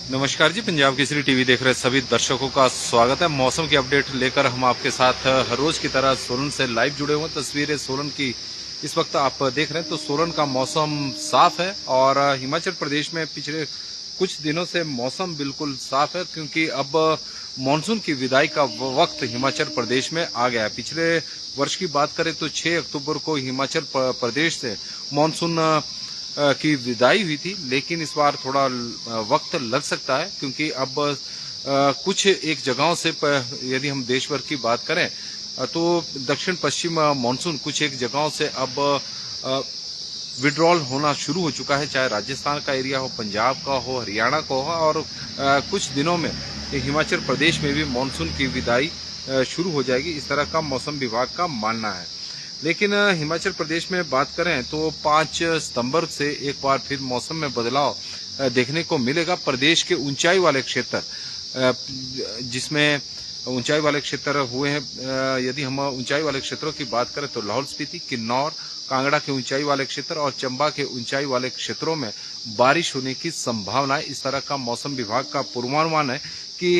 नमस्कार जी, पंजाब केसरी टीवी देख रहे सभी दर्शकों का स्वागत है। मौसम की अपडेट लेकर हम आपके साथ हर रोज की तरह सोलन से लाइव जुड़े हुए हैं। तस्वीरें सोलन की इस वक्त आप देख रहे हैं तो सोलन का मौसम साफ है और हिमाचल प्रदेश में पिछले कुछ दिनों से मौसम बिल्कुल साफ है, क्योंकि अब मानसून की विदाई का वक्त हिमाचल प्रदेश में आ गया है। पिछले वर्ष की बात करें तो 6 अक्टूबर को हिमाचल प्रदेश से मानसून की विदाई हुई थी, लेकिन इस बार थोड़ा वक्त लग सकता है, क्योंकि अब कुछ एक जगहों से यदि हम देश भर की बात करें तो दक्षिण पश्चिम मानसून कुछ एक जगहों से अब विड्रॉल होना शुरू हो चुका है, चाहे राजस्थान का एरिया हो, पंजाब का हो, हरियाणा का हो, और कुछ दिनों में हिमाचल प्रदेश में भी मानसून की विदाई शुरू हो जाएगी, इस तरह का मौसम विभाग का मानना है। लेकिन हिमाचल प्रदेश में बात करें तो 5 सितंबर से एक बार फिर मौसम में बदलाव देखने को मिलेगा। प्रदेश के ऊंचाई वाले क्षेत्र, जिसमें ऊंचाई वाले क्षेत्र हुए हैं, यदि हम ऊंचाई वाले क्षेत्रों की बात करें तो लाहौल स्पीति, किन्नौर, कांगड़ा के ऊंचाई वाले क्षेत्र और चंबा के ऊंचाई वाले क्षेत्रों में बारिश होने की संभावना है। इस तरह का मौसम विभाग का पूर्वानुमान है कि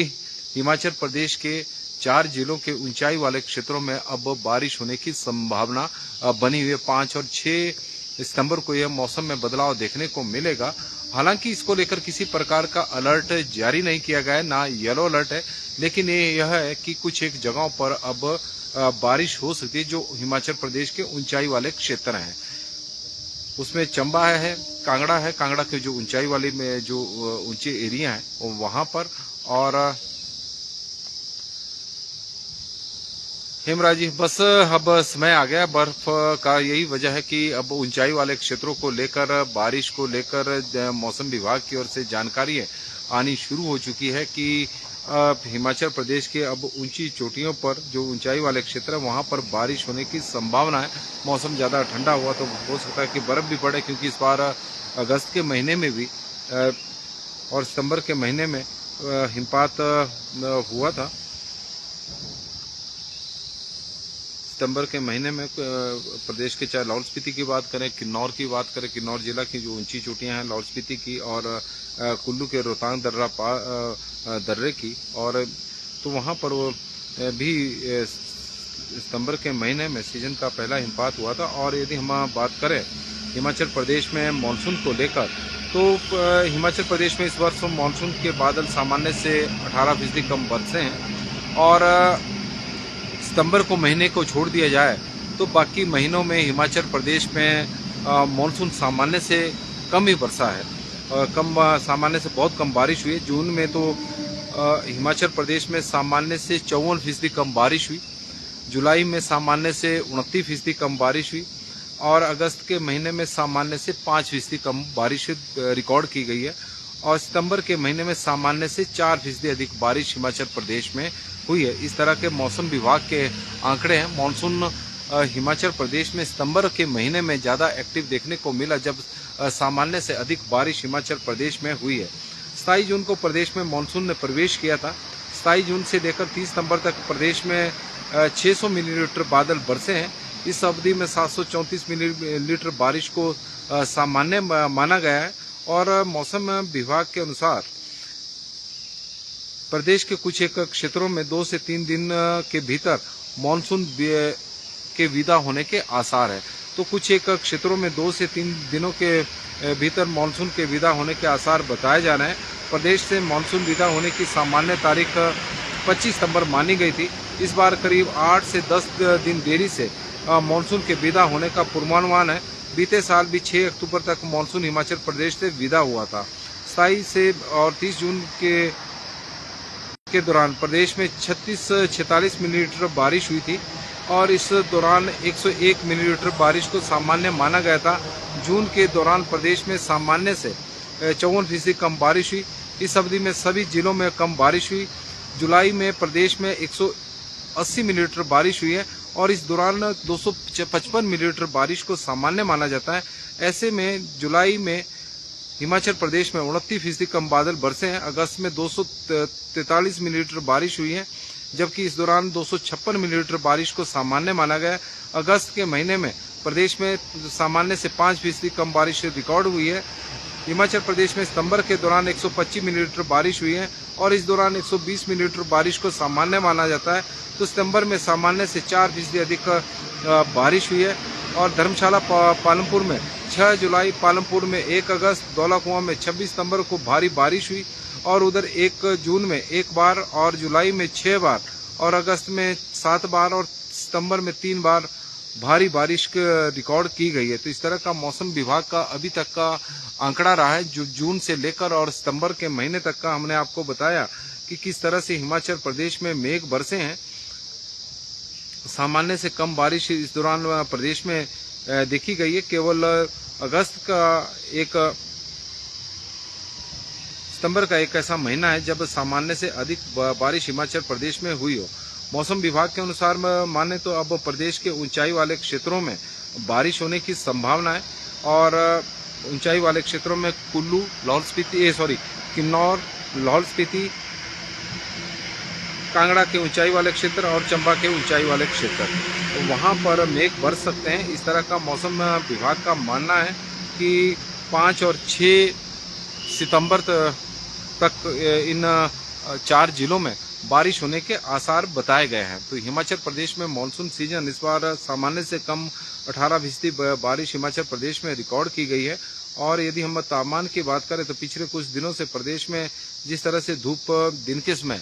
हिमाचल प्रदेश के 4 जिलों के ऊंचाई वाले क्षेत्रों में अब बारिश होने की संभावना बनी हुई है। 5 और 6 सितंबर को यह मौसम में बदलाव देखने को मिलेगा। हालांकि इसको लेकर किसी प्रकार का अलर्ट जारी नहीं किया गया है, ना येलो अलर्ट है, लेकिन यह है कि कुछ एक जगहों पर अब बारिश हो सकती है जो हिमाचल प्रदेश के ऊंचाई वाले क्षेत्र हैं। उसमें चंबा है, कांगड़ा है, कांगड़ा के जो ऊंचाई वाले में जो ऊंचे एरिया है वहां पर, और हेमराज जी, बस अब समय आ गया बर्फ का। यही वजह है कि अब ऊंचाई वाले क्षेत्रों को लेकर, बारिश को लेकर मौसम विभाग की ओर से जानकारी आनी शुरू हो चुकी है कि हिमाचल प्रदेश के अब ऊंची चोटियों पर जो ऊंचाई वाले क्षेत्र है वहां पर बारिश होने की संभावना है। मौसम ज्यादा ठंडा हुआ तो हो सकता है कि बर्फ भी पड़े, क्योंकि इस बार अगस्त के महीने में भी और सितंबर के महीने में हिमपात हुआ था। सितंबर के महीने में प्रदेश के, चाहे लाहौल स्पीति की बात करें, किन्नौर की बात करें, किन्नौर जिला की जो ऊंची चोटियां हैं लाहौल स्पीति की, और कुल्लू के रोहतांग दर्रे की, और तो वहां पर वो भी सितंबर के महीने में सीजन का पहला हिमपात हुआ था। और यदि हम बात करें हिमाचल प्रदेश में मानसून को लेकर, तो हिमाचल प्रदेश में इस वर्ष मानसून के बादल सामान्य से 18% कम बरसे हैं, और सितंबर को महीने को छोड़ दिया जाए तो बाकी महीनों में हिमाचल प्रदेश में मानसून सामान्य से कम ही बरसा है। सामान्य से बहुत कम बारिश हुई है। जून में तो हिमाचल प्रदेश में सामान्य से 54% कम बारिश हुई, जुलाई में सामान्य से 29% कम बारिश हुई, और अगस्त के महीने में सामान्य से 5% कम बारिश रिकॉर्ड की गई है, और सितंबर के महीने में सामान्य से 4% अधिक बारिश हिमाचल प्रदेश में हुई है। इस तरह के मौसम विभाग के आंकड़े हैं। मानसून हिमाचल प्रदेश में सितंबर के महीने में ज्यादा एक्टिव देखने को मिला, जब सामान्य से अधिक बारिश हिमाचल प्रदेश में हुई है। 27 जून को प्रदेश में मानसून ने प्रवेश किया था। 27 जून से लेकर 30 सितंबर तक प्रदेश में 600 मिलीमीटर बादल बरसे हैं। इस अवधि में 734 मिलीमीटर बारिश को सामान्य माना गया है, और मौसम विभाग के अनुसार प्रदेश के कुछ एक क्षेत्रों में 2 से 3 दिन के भीतर मानसून के विदा होने के आसार है। तो कुछ एक क्षेत्रों में 2 से 3 दिनों के भीतर मानसून के विदा होने के आसार बताए जा रहे हैं। प्रदेश से मानसून विदा होने की सामान्य तारीख 25 सितंबर मानी गई थी। इस बार करीब 8 से 10 दिन देरी से मानसून के विदा होने का पूर्वानुमान है। बीते साल भी 6 अक्टूबर तक मानसून हिमाचल प्रदेश से विदा हुआ था। 27 से और 30 जून के दौरान प्रदेश में 46 मिलीमीटर बारिश हुई थी, और इस दौरान 101 मिलीमीटर बारिश को सामान्य माना गया था। जून के दौरान प्रदेश में सामान्य से 54% कम बारिश हुई। इस अवधि में सभी जिलों में कम बारिश हुई। जुलाई में प्रदेश में 180 मिलीमीटर बारिश हुई है, और इस दौरान 255 मिलीमीटर बारिश को सामान्य माना जाता है। ऐसे में जुलाई में हिमाचल प्रदेश में 29% कम बादल बरसे हैं। अगस्त में 243 मिलीमीटर बारिश हुई है, जबकि इस दौरान 256 मिलीमीटर बारिश को सामान्य माना गया। अगस्त के महीने में प्रदेश में सामान्य से 5% कम बारिश रिकॉर्ड हुई है। हिमाचल प्रदेश में सितंबर के दौरान 125 मिलीमीटर बारिश हुई है और इस दौरान 120 मिलीमीटर बारिश को सामान्य माना जाता है। तो सितंबर में सामान्य से 4% अधिक बारिश हुई है। और धर्मशाला पालमपुर में 6 जुलाई, पालमपुर में 1 अगस्त, धौलाकुआं में 26 सितंबर को भारी बारिश हुई और उधर 1 जून में 1 बार और जुलाई में 6 बार और अगस्त में 7 बार और सितंबर में 3 बार भारी बारिश रिकॉर्ड की गई है। तो इस तरह का मौसम विभाग का अभी तक का आंकड़ा रहा है, जो जून से लेकर और सितंबर के महीने तक का हमने आपको बताया कि किस तरह से हिमाचल प्रदेश में मेघ बरसे हैं। सामान्य से कम बारिश इस दौरान प्रदेश में देखी गई है। केवल सितंबर का एक ऐसा महीना है जब सामान्य से अधिक बारिश हिमाचल प्रदेश में हुई हो। मौसम विभाग के अनुसार माने तो अब प्रदेश के ऊंचाई वाले क्षेत्रों में बारिश होने की संभावना है और ऊंचाई वाले क्षेत्रों में कुल्लू, किन्नौर, लाहौल स्पीति, कांगड़ा के ऊंचाई वाले क्षेत्र और चंबा के ऊंचाई वाले क्षेत्र, तो वहां पर मेघ बरस सकते हैं। इस तरह का मौसम विभाग का मानना है कि 5 और 6 सितंबर तक इन 4 जिलों में बारिश होने के आसार बताए गए हैं। तो हिमाचल प्रदेश में मानसून सीजन इस बार सामान्य से कम 18% बारिश हिमाचल प्रदेश में रिकॉर्ड की गई है। और यदि हम तापमान की बात करें तो पिछले कुछ दिनों से प्रदेश में जिस तरह से धूप दिन के समय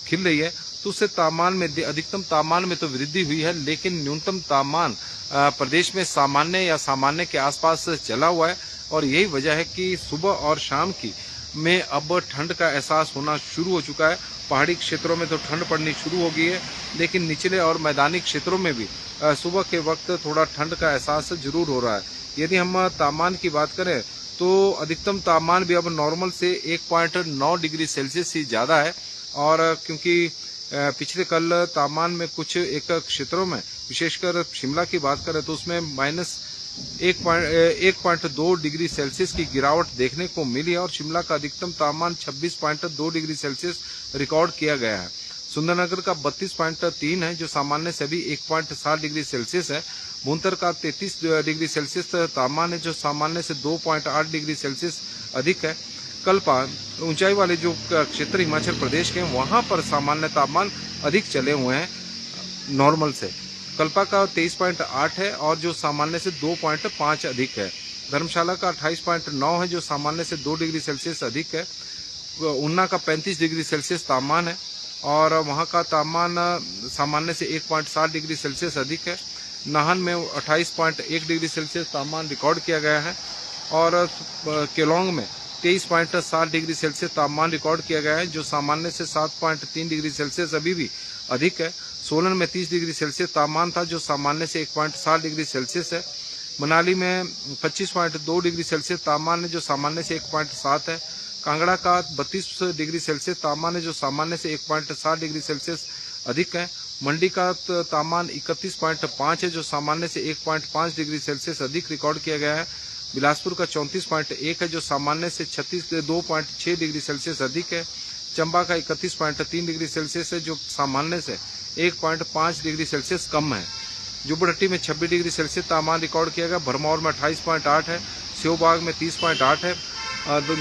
खिल रही है, तो उससे तापमान में, अधिकतम तापमान में तो वृद्धि हुई है, लेकिन न्यूनतम तापमान प्रदेश में सामान्य या सामान्य के आसपास चला हुआ है। और यही वजह है कि सुबह और शाम की में अब ठंड का एहसास होना शुरू हो चुका है। पहाड़ी क्षेत्रों में तो ठंड पड़नी शुरू हो गई है, लेकिन निचले और मैदानी क्षेत्रों में भी सुबह के वक्त थोड़ा ठंड का एहसास जरूर हो रहा है। यदि हम तापमान की बात करें तो अधिकतम तापमान भी अब नॉर्मल से 1.9 डिग्री सेल्सियस ही ज़्यादा है। और क्योंकि पिछले कल तापमान में कुछ एक क्षेत्रों में, विशेषकर शिमला की बात करें तो उसमें -1.2 डिग्री सेल्सियस की गिरावट देखने को मिली है और शिमला का अधिकतम तापमान 26.2 डिग्री सेल्सियस रिकॉर्ड किया गया है। सुंदरनगर का 32.3 है, जो सामान्य से भी 1.7 डिग्री सेल्सियस है। भुंतर का 33 डिग्री सेल्सियस तापमान है, जो सामान्य से 2.8 डिग्री सेल्सियस अधिक है। कल्पा, ऊंचाई वाले जो क्षेत्र हिमाचल प्रदेश के हैं, वहां पर सामान्य तापमान अधिक चले हुए हैं नॉर्मल से। कल्पा का 23.8 है और जो सामान्य से 2.5 अधिक है। धर्मशाला का 28.9 है, जो सामान्य से 2 डिग्री सेल्सियस अधिक है। ऊना का 35 डिग्री सेल्सियस तापमान है और वहां का तापमान सामान्य से 1.7 डिग्री सेल्सियस अधिक है। नाहन में 28.1 डिग्री सेल्सियस तापमान रिकॉर्ड किया गया है और केलोंग में 23.7 डिग्री सेल्सियस तापमान रिकॉर्ड किया गया है, जो सामान्य से 7.3 डिग्री सेल्सियस अभी भी अधिक है। सोलन में 30 डिग्री सेल्सियस तापमान था, जो सामान्य से 1.7 डिग्री सेल्सियस है। मनाली में 25.2 डिग्री सेल्सियस तापमान है, जो सामान्य से 1.7 है। कांगड़ा का 32 डिग्री सेल्सियस तापमान है, जो सामान्य से 1.7 डिग्री सेल्सियस अधिक है। मंडी का तापमान 31.5 है, जो सामान्य से 1.5 डिग्री सेल्सियस अधिक रिकॉर्ड किया गया है। बिलासपुर का 34.1 है, जो सामान्य से 2.6 डिग्री सेल्सियस अधिक है। चंबा का 31.3 डिग्री सेल्सियस है, जो सामान्य से 1.5 डिग्री सेल्सियस कम है। जुब्बड़हट्टी में 26 डिग्री सेल्सियस तापमान रिकॉर्ड किया गया। भरमौर में 28.8 है। सेवबाग में 30.8 है।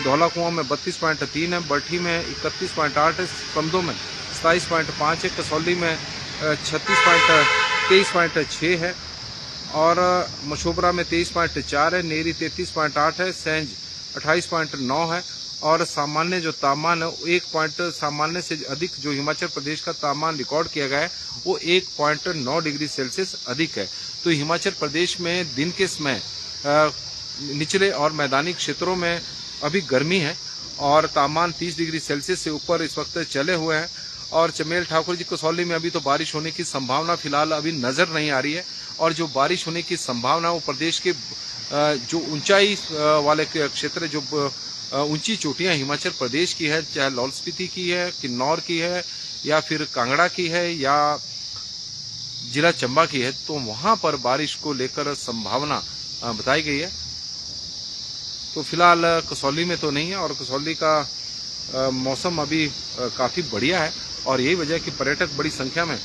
धौलाकुआं में 32.3 है। बल्ठी में 31.8 है। समदो में 27.5 है। कसौली में 23.6 है और मशोबरा में 23.4 है। नेरी 33.8 है। सेंज 28.9 है और सामान्य जो तापमान है 1 सामान्य से अधिक जो हिमाचल प्रदेश का तापमान रिकॉर्ड किया गया है वो 1.9 डिग्री सेल्सियस अधिक है। तो हिमाचल प्रदेश में दिन के समय निचले और मैदानी क्षेत्रों में अभी गर्मी है और तापमान 30 डिग्री सेल्सियस से ऊपर इस वक्त चले हुए हैं। और चमेल ठाकुर जी कसौली में अभी तो बारिश होने की संभावना फिलहाल अभी नजर नहीं आ रही है और जो बारिश होने की संभावना वो प्रदेश के जो ऊंचाई वाले क्षेत्र, जो ऊंची चोटियां हिमाचल प्रदेश की है, चाहे लाहौल स्पीति की है, किन्नौर की है या फिर कांगड़ा की है या जिला चंबा की है, तो वहां पर बारिश को लेकर संभावना बताई गई है। तो फिलहाल कसौली में तो नहीं है और कसौली का मौसम अभी काफी बढ़िया है और यही वजह है कि पर्यटक बड़ी संख्या में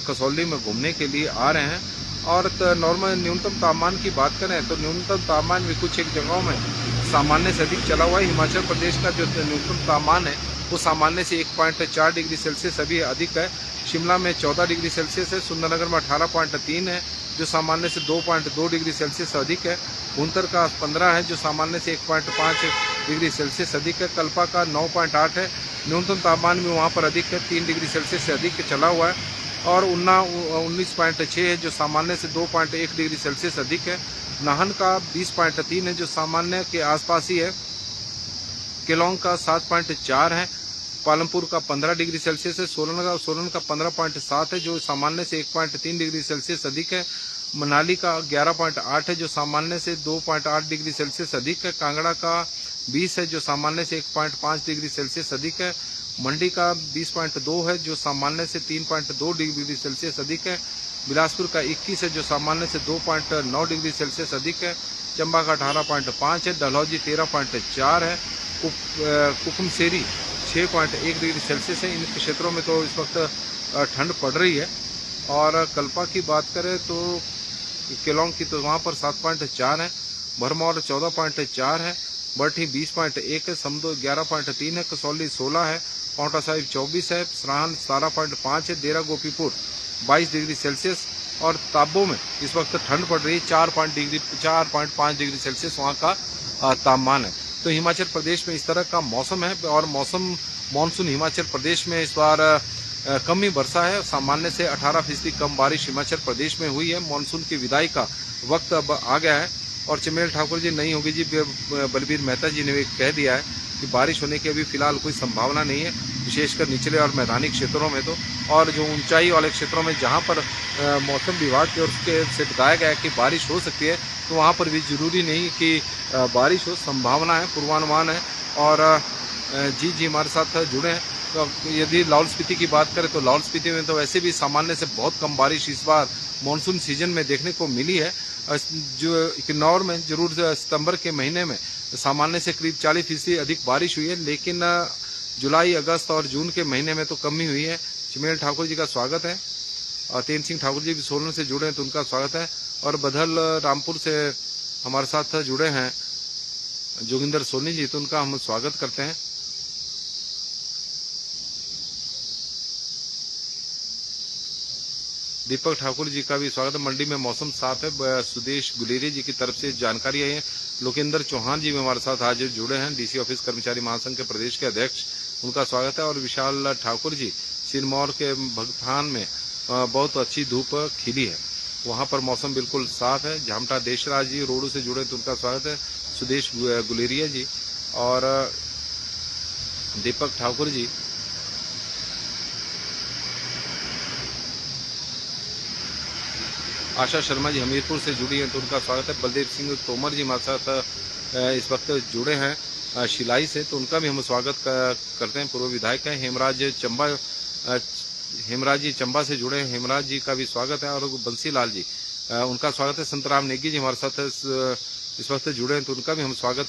कसौली में घूमने के लिए आ रहे हैं। और नॉर्मल न्यूनतम तापमान की बात करें तो न्यूनतम तापमान भी कुछ एक जगहों में सामान्य से अधिक चला हुआ है। हिमाचल प्रदेश का जो न्यूनतम तापमान है वो सामान्य से 1.4 डिग्री सेल्सियस अभी अधिक है। शिमला में 14 डिग्री सेल्सियस है। सुंदरनगर में 18.3 है जो सामान्य से 2.2 डिग्री सेल्सियस अधिक है। भुंतर का 15 है जो सामान्य से 1.5 डिग्री सेल्सियस अधिक है। कल्पा का 9.8 है। न्यूनतम तापमान भी वहाँ पर अधिक है, 3 डिग्री सेल्सियस से अधिक चला हुआ है। और उन्ना 19.6 है जो सामान्य से 2.1 डिग्री सेल्सियस अधिक है। नाहन का 20.3 है जो सामान्य के आसपास ही है। केलोंग का 7.4 है। पालमपुर का 15 डिग्री सेल्सियस है। सोलन का 15.7 है जो सामान्य से 1.3 डिग्री सेल्सियस अधिक है। मनाली का 11.8 है जो सामान्य से 2.8 डिग्री सेल्सियस अधिक है। कांगड़ा का 20 है जो सामान्य से 1.5 डिग्री सेल्सियस अधिक है। मंडी का 20.2 है जो सामान्य से 3.2 डिग्री सेल्सियस अधिक है। बिलासपुर का 21 है जो सामान्य से 2.9 डिग्री सेल्सियस अधिक है। चंबा का 18.5 है। डलहौजी 13.4 है। कुकुमसेरी 6.1 डिग्री सेल्सियस है। इन क्षेत्रों में तो इस वक्त ठंड पड़ रही है। और कल्पा की बात करें तो केलोंग की तो वहाँ पर 7.4 है। भरमौर 14.4 है। बरठी 20.1 है। समदो 11.3 है। कसौली 16 है। पांवटा साहिब 24 है। सराहन 17.5 है। देरा गोपीपुर 22 डिग्री सेल्सियस। और ताबो में इस वक्त ठंड पड़ रही है, 4.5 डिग्री सेल्सियस वहाँ का तापमान है। तो हिमाचल प्रदेश में इस तरह का मौसम है। और मानसून हिमाचल प्रदेश में इस बार कम ही वर्षा है। सामान्य से 18% कम बारिश हिमाचल प्रदेश में हुई है। मानसून की विदाई का वक्त अब आ गया है। और चमेल ठाकुर जी नहीं होगी जी, बलबीर मेहता जी ने भी कह दिया है कि बारिश होने की अभी फिलहाल कोई संभावना नहीं है, विशेषकर निचले और मैदानी क्षेत्रों में। तो और जो ऊंचाई वाले क्षेत्रों में जहां पर मौसम विभाग की ओर से बताया गया है कि बारिश हो सकती है, तो वहां पर भी जरूरी नहीं कि बारिश हो, संभावना है, पूर्वानुमान है। और जी हमारे साथ जुड़े हैं। तो यदि लाहौल स्पीति की बात करें तो लाहौल स्पीति में तो वैसे भी सामान्य से बहुत कम बारिश इस बार मानसून सीजन में देखने को मिली है। जो किन्नौर में जरूर सितंबर के महीने में सामान्य से करीब 40% अधिक बारिश हुई है, लेकिन जुलाई, अगस्त और जून के महीने में तो कम ही हुई है। चमेल ठाकुर जी का स्वागत है। और तेन सिंह ठाकुर जी भी सोलन से जुड़े हैं तो उनका स्वागत है। और बधल रामपुर से हमारे साथ जुड़े हैं जोगिंदर सोनी जी, तो उनका हम स्वागत करते हैं। दीपक ठाकुर जी का भी स्वागत है। मंडी में मौसम साफ है, सुदेश गुलेरी जी की तरफ से जानकारी आई है। लोकेंद्र चौहान जी भी हमारे साथ आज जुड़े हैं, डीसी ऑफिस कर्मचारी महासंघ के प्रदेश के अध्यक्ष, उनका स्वागत है। और विशाल ठाकुर जी सिरमौर के भगतान में बहुत अच्छी धूप खिली है, वहां पर मौसम बिल्कुल साफ है। झामटा देशराज जी रोडू से जुड़े तो उनका स्वागत है। सुदेश गुलेरिया जी और दीपक ठाकुर जी, आशा शर्मा जी हमीरपुर से जुड़ी हैं तो उनका स्वागत है। बलदेव सिंह तोमर जी हमारे साथ इस वक्त जुड़े हैं शिलाई से, तो उनका भी हम स्वागत करते हैं। पूर्व विधायक हैं। हेमराज जी चंबा से जुड़े हैं, हेमराज जी का भी स्वागत है। और बंसीलाल जी, उनका स्वागत है। संतराम नेगी जी हमारे साथ इस वक्त जुड़े हैं तो उनका भी हम स्वागत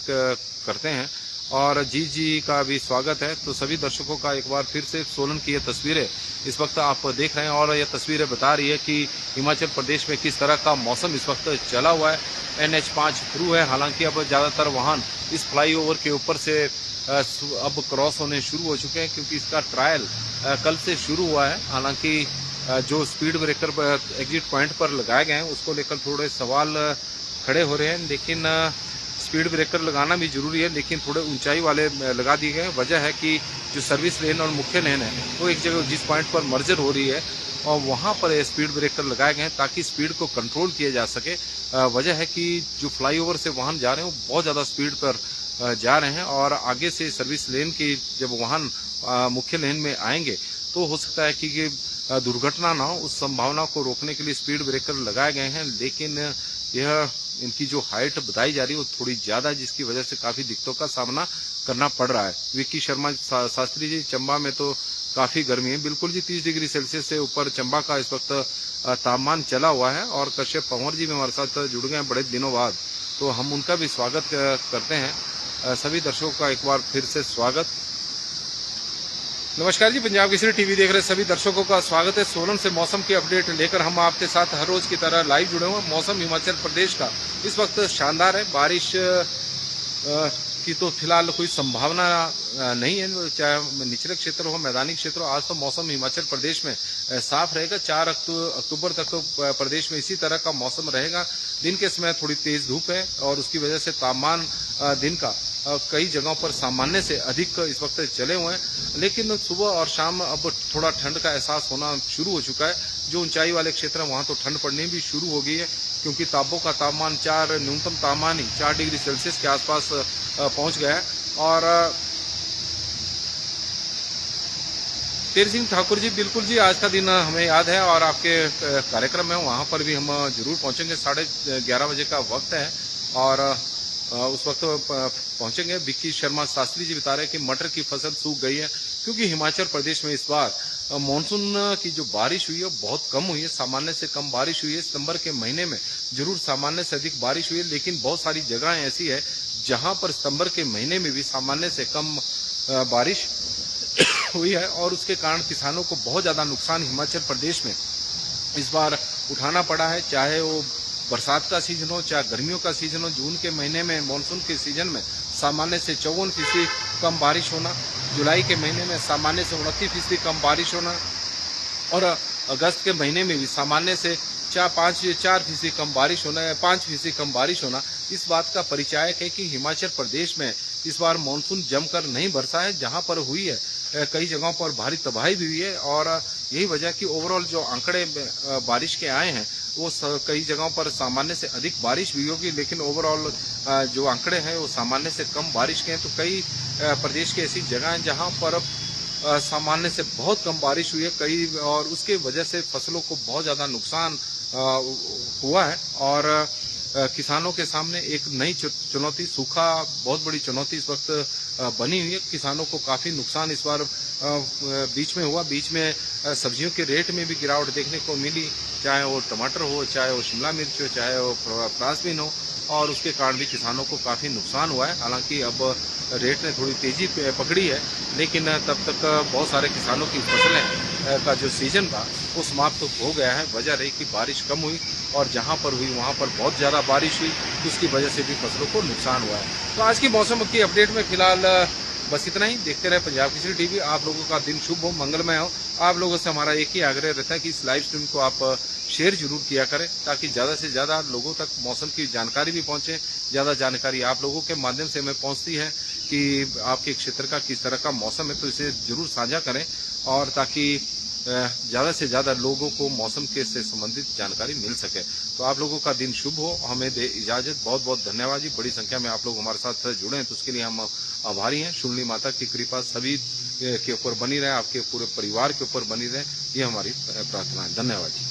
करते हैं। और जी का भी स्वागत है। तो सभी दर्शकों का एक बार फिर से सोलन की ये तस्वीरें इस वक्त आप देख रहे हैं और ये तस्वीरें बता रही है कि हिमाचल प्रदेश में किस तरह का मौसम इस वक्त चला हुआ है। NH5 थ्रू है, हालांकि अब ज़्यादातर वाहन इस फ्लाईओवर के ऊपर से अब क्रॉस होने शुरू हो चुके हैं, क्योंकि इसका ट्रायल कल से शुरू हुआ है। हालांकि जो स्पीड ब्रेकर एग्जिट पॉइंट पर लगाए गए हैं उसको लेकर थोड़े सवाल खड़े हो रहे हैं, लेकिन स्पीड ब्रेकर लगाना भी जरूरी है, लेकिन थोड़े ऊंचाई वाले लगा दिए गए। वजह है कि जो सर्विस लेन और मुख्य लेन है वो एक जगह जिस पॉइंट पर मर्जर हो रही है और वहां पर स्पीड ब्रेकर लगाए गए हैं ताकि स्पीड को कंट्रोल किया जा सके। वजह है कि जो फ्लाईओवर से वाहन जा रहे हैं वो बहुत ज़्यादा स्पीड पर जा रहे हैं और आगे से सर्विस लेन की जब वाहन मुख्य लेन में आएंगे तो हो सकता है कि दुर्घटना ना हो। उस संभावना को रोकने के लिए स्पीड ब्रेकर लगाए गए हैं, लेकिन यह इनकी जो हाइट बताई जा रही है वो थोड़ी ज्यादा है, जिसकी वजह से काफी दिक्कतों का सामना करना पड़ रहा है। विक्की शर्मा शास्त्री जी, चंबा में तो काफी गर्मी है, बिल्कुल जी 30 डिग्री सेल्सियस से ऊपर चंबा का इस वक्त तापमान चला हुआ है। और कश्यप पंवर जी भी हमारे साथ जुड़ गए हैं बड़े दिनों बाद, तो हम उनका भी स्वागत करते हैं। सभी दर्शकों का एक बार फिर से स्वागत। नमस्कार जी, पंजाब केसरी टीवी देख रहे सभी दर्शकों का स्वागत है। सोलन से मौसम की अपडेट लेकर हम आपके साथ हर रोज की तरह लाइव जुड़े हुए हैं। मौसम हिमाचल प्रदेश का इस वक्त शानदार है, बारिश की तो फिलहाल कोई संभावना नहीं है, चाहे निचले क्षेत्र हो मैदानी क्षेत्र हो। आज तो मौसम हिमाचल प्रदेश में साफ रहेगा। 4 अक्टूबर तक तो प्रदेश में इसी तरह का मौसम रहेगा। दिन के समय थोड़ी तेज धूप है और उसकी वजह से तापमान दिन का कई जगहों पर सामान्य से अधिक इस वक्त चले हुए हैं, लेकिन सुबह और शाम अब थोड़ा ठंड का एहसास होना शुरू हो चुका है। जो ऊंचाई वाले क्षेत्र हैं वहां तो ठंड पड़नी भी शुरू हो गई है, क्योंकि तापों का तापमान न्यूनतम तापमान ही 4 डिग्री सेल्सियस के आसपास पहुंच गया है। और तेर सिंह ठाकुर जी, बिल्कुल जी, आज का दिन हमें याद है और आपके कार्यक्रम में वहां पर भी हम जरूर पहुंचेंगे। 11:30 बजे का वक्त है और उस वक्त पहुंचेंगे। विक्की शर्मा शास्त्री जी बता रहे हैं कि मटर की फसल सूख गई है, क्योंकि हिमाचल प्रदेश में इस बार मानसून की जो बारिश हुई है बहुत कम हुई है, सामान्य से कम बारिश हुई है। सितंबर के महीने में जरूर सामान्य से अधिक बारिश हुई है, लेकिन बहुत सारी जगहें ऐसी है जहां पर सितंबर के महीने में भी सामान्य से कम बारिश हुई है और उसके कारण किसानों को बहुत ज्यादा नुकसान हिमाचल प्रदेश में इस बार उठाना पड़ा है। चाहे वो बरसात का सीजन हो, चाहे गर्मियों का सीजन हो। जून के महीने में मानसून के सीजन में सामान्य से 54% कम बारिश होना, जुलाई के महीने में सामान्य से 29% कम बारिश होना और अगस्त के महीने में भी सामान्य से 4% कम बारिश होना या 5% कम बारिश होना इस बात का परिचायक है कि हिमाचल प्रदेश में इस बार मानसून जमकर नहीं बरसा है। जहां पर हुई है कई जगहों पर भारी तबाही भी हुई है और यही वजह कि ओवरऑल जो आंकड़े बारिश के आए हैं वो कई जगहों पर सामान्य से अधिक बारिश भी होगी, लेकिन ओवरऑल जो आंकड़े हैं वो सामान्य से कम बारिश के हैं। तो कई प्रदेश की ऐसी जगह हैं जहां पर सामान्य से बहुत कम बारिश हुई है कई, और उसके वजह से फसलों को बहुत ज्यादा नुकसान हुआ है और किसानों के सामने एक नई चुनौती, सूखा बहुत बड़ी चुनौती इस वक्त बनी हुई है। किसानों को काफी नुकसान इस बार बीच में हुआ। बीच में सब्जियों के रेट में भी गिरावट देखने को मिली, चाहे वो टमाटर हो, चाहे वो शिमला मिर्च हो, चाहे वो फ्रांसबीन हो, और उसके कारण भी किसानों को काफी नुकसान हुआ है। हालांकि अब रेट ने थोड़ी तेजी पकड़ी है, लेकिन तब तक बहुत सारे किसानों की फसलें का जो सीजन था वो समाप्त हो गया है। वजह रही कि बारिश कम हुई और जहां पर हुई वहां पर बहुत ज्यादा बारिश हुई, उसकी वजह से भी फसलों को नुकसान हुआ है। तो आज की मौसम की अपडेट में फिलहाल बस इतना ही। देखते रहे पंजाब केसरी टीवी। आप लोगों का दिन शुभ हो, मंगलमय हो। आप लोगों से हमारा एक ही आग्रह रहता है कि इस लाइव स्ट्रीम को आप शेयर जरूर किया करें, ताकि ज्यादा से ज्यादा लोगों तक मौसम की जानकारी भी पहुंचे। ज्यादा जानकारी आप लोगों के माध्यम से हमें पहुंचती है कि आपके क्षेत्र का किस तरह का मौसम है, तो इसे जरूर साझा करें और ताकि ज्यादा से ज्यादा लोगों को मौसम के से संबंधित जानकारी मिल सके। तो आप लोगों का दिन शुभ हो, हमें दे इजाजत। बहुत बहुत धन्यवाद जी। बड़ी संख्या में आप लोग हमारे साथ जुड़े हैं तो उसके लिए हम आभारी हैं। शुनली माता की कृपा सभी के ऊपर बनी रहे, आपके पूरे परिवार के ऊपर बनी रहे, ये हमारी प्रार्थना है। धन्यवाद जी।